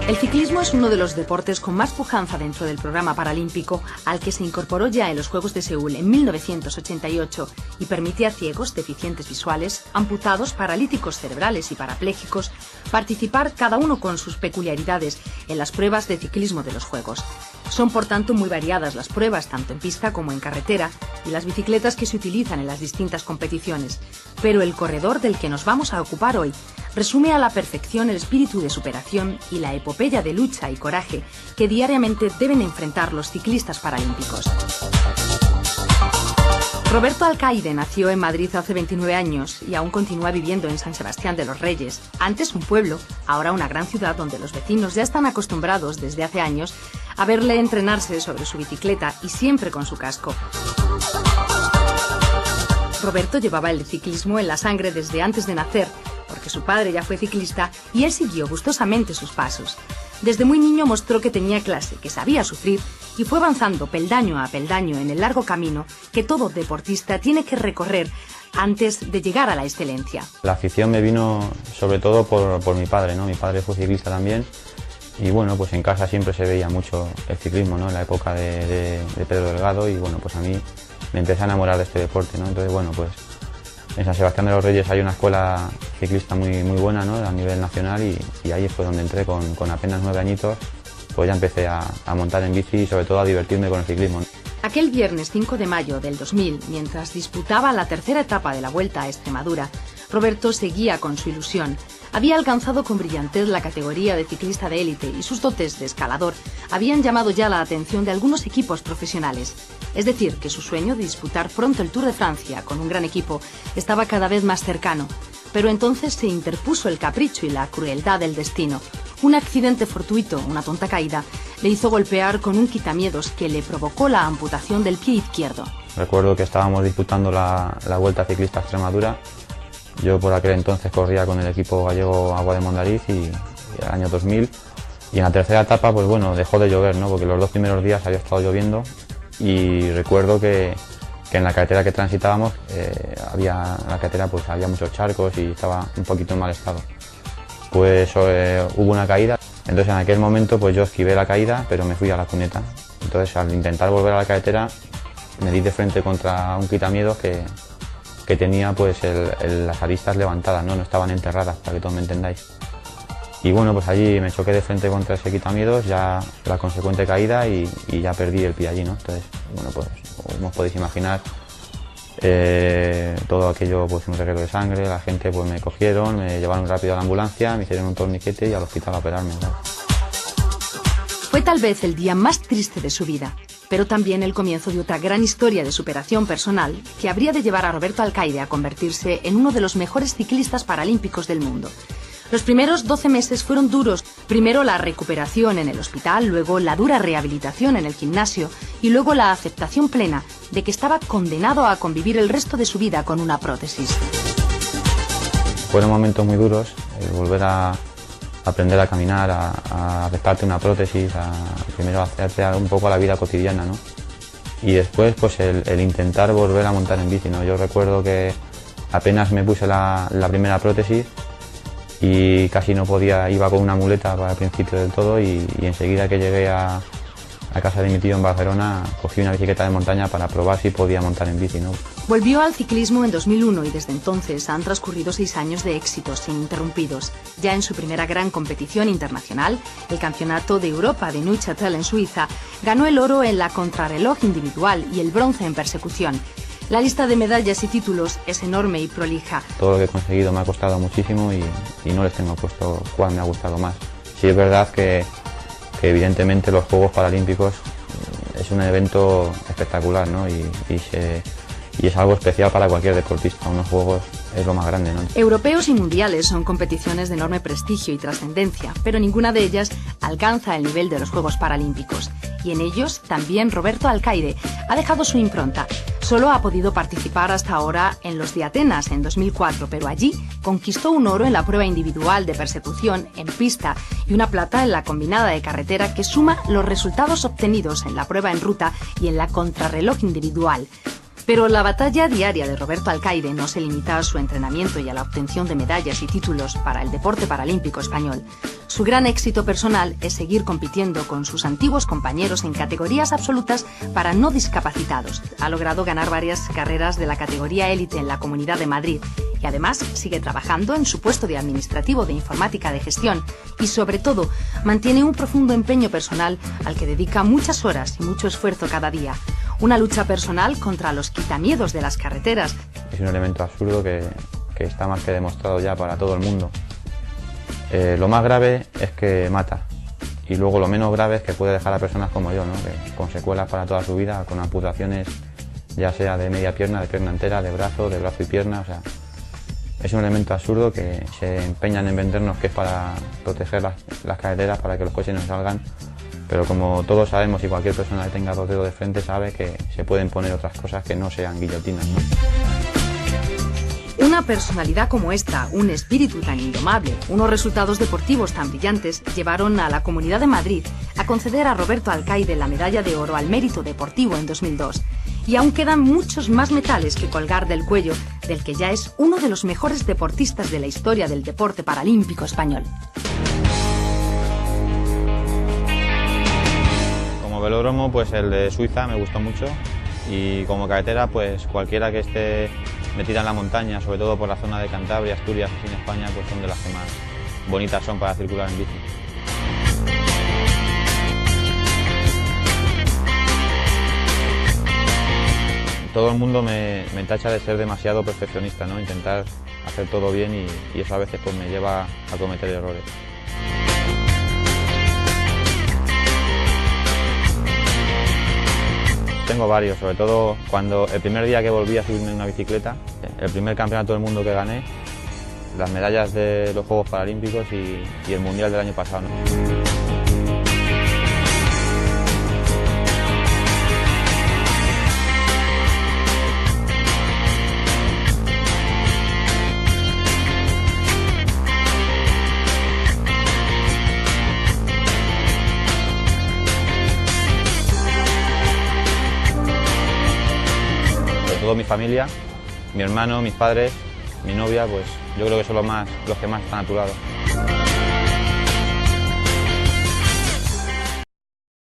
El ciclismo es uno de los deportes con más pujanza dentro del programa paralímpico, al que se incorporó ya en los Juegos de Seúl en 1988 y permite a ciegos, deficientes visuales, amputados, paralíticos cerebrales y parapléjicos participar, cada uno con sus peculiaridades, en las pruebas de ciclismo de los Juegos. Son por tanto muy variadas las pruebas, tanto en pista como en carretera, y las bicicletas que se utilizan en las distintas competiciones. Pero el corredor del que nos vamos a ocupar hoy resume a la perfección el espíritu de superación y la epopeya de lucha y coraje que diariamente deben enfrentar los ciclistas paralímpicos. Roberto Alcaide nació en Madrid hace 29 años y aún continúa viviendo en San Sebastián de los Reyes, antes un pueblo, ahora una gran ciudad donde los vecinos ya están acostumbrados desde hace años a verle entrenarse sobre su bicicleta y siempre con su casco. Roberto llevaba el ciclismo en la sangre desde antes de nacer, porque su padre ya fue ciclista y él siguió gustosamente sus pasos. Desde muy niño mostró que tenía clase, que sabía sufrir y fue avanzando peldaño a peldaño en el largo camino que todo deportista tiene que recorrer antes de llegar a la excelencia. La afición me vino sobre todo por mi padre, ¿no? Mi padre fue ciclista también y bueno, pues en casa siempre se veía mucho el ciclismo, ¿no? En la época de Pedro Delgado y bueno, pues a mí me empecé a enamorar de este deporte, ¿no? Entonces bueno, pues en San Sebastián de los Reyes hay una escuela ciclista muy buena, ¿no? A nivel nacional y ahí fue donde entré con apenas 9 añitos, pues ya empecé a montar en bici y sobre todo a divertirme con el ciclismo. Aquel viernes 5 de mayo del 2000, mientras disputaba la tercera etapa de la Vuelta a Extremadura, Roberto seguía con su ilusión. Había alcanzado con brillantez la categoría de ciclista de élite y sus dotes de escalador habían llamado ya la atención de algunos equipos profesionales. Es decir, que su sueño de disputar pronto el Tour de Francia con un gran equipo estaba cada vez más cercano. Pero entonces se interpuso el capricho y la crueldad del destino. Un accidente fortuito, una tonta caída, le hizo golpear con un quitamiedos que le provocó la amputación del pie izquierdo. Recuerdo que estábamos disputando la Vuelta Ciclista a Extremadura. Yo por aquel entonces corría con el equipo gallego Agua de Mondariz y el año 2000. Y en la tercera etapa, pues bueno, dejó de llover, ¿no? Porque los 2 primeros días había estado lloviendo y recuerdo que en la carretera que transitábamos pues había muchos charcos y estaba un poquito en mal estado. Pues hubo una caída, entonces en aquel momento pues yo esquivé la caída, pero me fui a la cuneta. Entonces al intentar volver a la carretera me di de frente contra un quitamiedos que tenía pues las aristas levantadas, no estaban enterradas, para que todos me entendáis. Y bueno, pues allí me choqué de frente contra ese quitamiedos, ya la consecuente caída y ya perdí el pie allí, ¿no? Entonces, bueno, pues como os podéis imaginar, todo aquello pues un reguero de sangre, la gente pues me cogieron, me llevaron rápido a la ambulancia, me hicieron un torniquete y al hospital a operarme, ¿no? Fue tal vez el día más triste de su vida, pero también el comienzo de otra gran historia de superación personal que habría de llevar a Roberto Alcaide a convertirse en uno de los mejores ciclistas paralímpicos del mundo. Los primeros 12 meses fueron duros, primero la recuperación en el hospital, luego la dura rehabilitación en el gimnasio y luego la aceptación plena de que estaba condenado a convivir el resto de su vida con una prótesis. Fueron momentos muy duros, volver a aprender a caminar, a aceptarte una prótesis, primero hacerte un poco a la vida cotidiana, ¿no? Y después pues el intentar volver a montar en bici, ¿no? Yo recuerdo que apenas me puse la primera prótesis y casi no podía, iba con una muleta para el principio del todo y enseguida que llegué a casa de mi tío en Barcelona cogí una bicicleta de montaña para probar si podía montar en bici, ¿no? Volvió al ciclismo en 2001 y desde entonces han transcurrido 6 años de éxitos ininterrumpidos. Ya en su primera gran competición internacional, el Campeonato de Europa de Neuchâtel en Suiza, ganó el oro en la contrarreloj individual y el bronce en persecución. La lista de medallas y títulos es enorme y prolija. Todo lo que he conseguido me ha costado muchísimo y no les tengo puesto cuál me ha gustado más. Sí es verdad que evidentemente los Juegos Paralímpicos es un evento espectacular, ¿no? Y y es algo especial para cualquier deportista. Unos Juegos es lo más grande, ¿no? Europeos y mundiales son competiciones de enorme prestigio y trascendencia, pero ninguna de ellas alcanza el nivel de los Juegos Paralímpicos. Y en ellos también Roberto Alcaide ha dejado su impronta. Solo ha podido participar hasta ahora en los de Atenas en 2004, pero allí conquistó un oro en la prueba individual de persecución en pista y una plata en la combinada de carretera, que suma los resultados obtenidos en la prueba en ruta y en la contrarreloj individual. Pero la batalla diaria de Roberto Alcaide no se limita a su entrenamiento y a la obtención de medallas y títulos para el deporte paralímpico español. Su gran éxito personal es seguir compitiendo con sus antiguos compañeros en categorías absolutas para no discapacitados. Ha logrado ganar varias carreras de la categoría élite en la Comunidad de Madrid y además sigue trabajando en su puesto de administrativo de informática de gestión y, sobre todo, mantiene un profundo empeño personal al que dedica muchas horas y mucho esfuerzo cada día. Una lucha personal contra los quitamiedos de las carreteras. Es un elemento absurdo que está más que demostrado ya para todo el mundo. Lo más grave es que mata, y luego lo menos grave es que puede dejar a personas como yo, ¿no? Que con secuelas para toda su vida, con amputaciones ya sea de media pierna, de pierna entera, de brazo y pierna. O sea, es un elemento absurdo que se empeñan en vendernos que es para proteger las carreteras, para que los coches no salgan. Pero como todos sabemos, y cualquier persona que tenga dos dedos de frente sabe, que se pueden poner otras cosas que no sean guillotinas, ¿no? Una personalidad como esta, un espíritu tan indomable, unos resultados deportivos tan brillantes, llevaron a la Comunidad de Madrid a conceder a Roberto Alcaide la medalla de oro al mérito deportivo en 2002. Y aún quedan muchos más metales que colgar del cuello del que ya es uno de los mejores deportistas de la historia del deporte paralímpico español. Como velódromo, pues el de Suiza me gustó mucho, y como carretera, pues cualquiera que esté metida en la montaña, sobre todo por la zona de Cantabria, Asturias, aquí en España, pues son de las que más bonitas son para circular en bici. Todo el mundo me tacha de ser demasiado perfeccionista, ¿no? Intentar hacer todo bien, y eso a veces pues me lleva a cometer errores. Tengo varios, sobre todo cuando el primer día que volví a subirme en una bicicleta, el primer campeonato del mundo que gané, las medallas de los Juegos Paralímpicos y el Mundial del año pasado, ¿no? Toda mi familia, mi hermano, mis padres, mi novia, pues yo creo que son los que más están a tu lado.